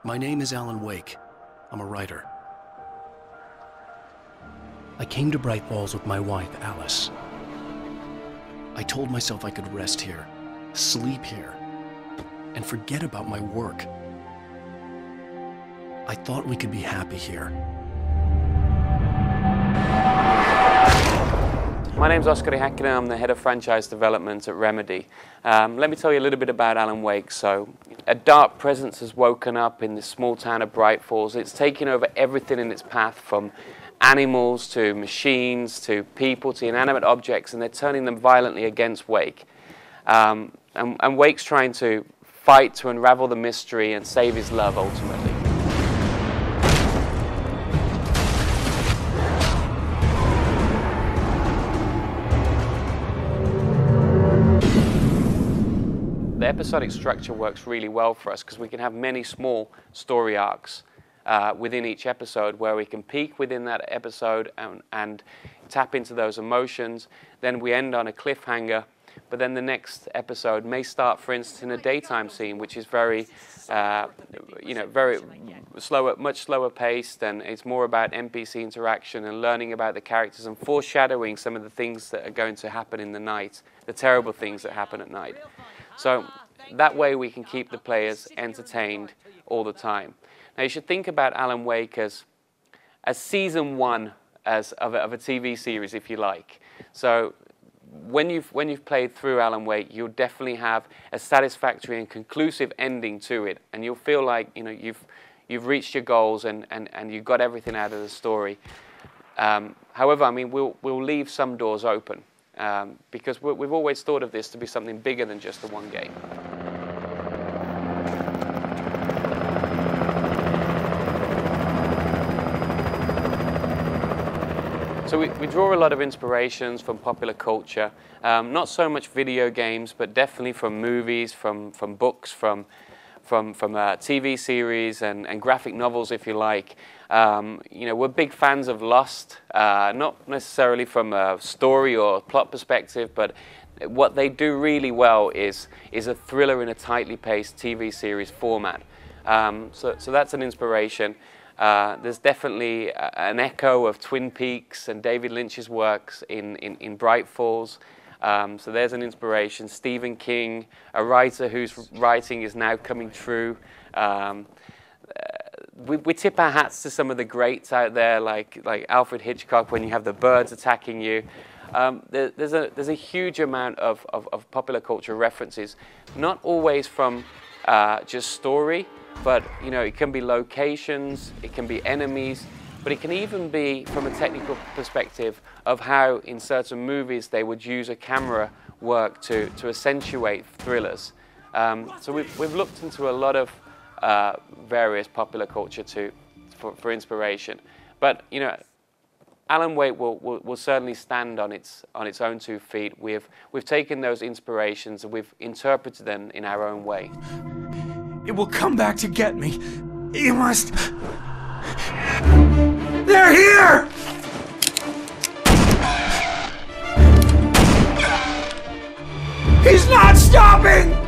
My name is Alan Wake. I'm a writer. I came to Bright Falls with my wife, Alice. I told myself I could rest here, sleep here, and forget about my work. I thought we could be happy here. My name's Oskari Häkkinen. I'm the head of franchise development at Remedy. Let me tell you a little bit about Alan Wake. So, a dark presence has woken up in this small town of Bright Falls. It's taken over everything in its path, from animals to machines to people to inanimate objects, and they're turning them violently against Wake. And Wake's trying to fight to unravel the mystery and save his love ultimately. The episodic structure works really well for us because we can have many small story arcs within each episode where we can peak within that episode and tap into those emotions. Then we end on a cliffhanger, but then the next episode may start, for instance, in a daytime scene, which is very, very slower, much slower paced, and it's more about NPC interaction and learning about the characters and foreshadowing some of the things that are going to happen in the night, the terrible things that happen at night. So that way we can keep the players entertained all the time. Now you should think about Alan Wake as season one of a TV series, if you like. So when you've played through Alan Wake, you'll definitely have a satisfactory and conclusive ending to it, and you'll feel like you've reached your goals and you've got everything out of the story. However, I mean, we'll leave some doors open. Because we've always thought of this to be something bigger than just the one game. So we draw a lot of inspirations from popular culture, not so much video games, but definitely from movies, from books, from TV series and graphic novels, if you like. We're big fans of Lost, not necessarily from a story or plot perspective, but what they do really well is a thriller in a tightly paced TV series format. So that's an inspiration. There's definitely an echo of Twin Peaks and David Lynch's works in Bright Falls. So there's an inspiration. Stephen King, a writer whose writing is now coming true. We tip our hats to some of the greats out there, like Alfred Hitchcock, when you have the birds attacking you. There's a huge amount of popular culture references, not always from just story, but it can be locations, it can be enemies, but it can even be from a technical perspective of how in certain movies they would use a camera work to accentuate thrillers. So we've looked into a lot of various popular culture for inspiration, but Alan Wake will certainly stand on its own 2 feet. We've taken those inspirations and we've interpreted them in our own way. It will come back to get me. You must. They're here! He's not stopping!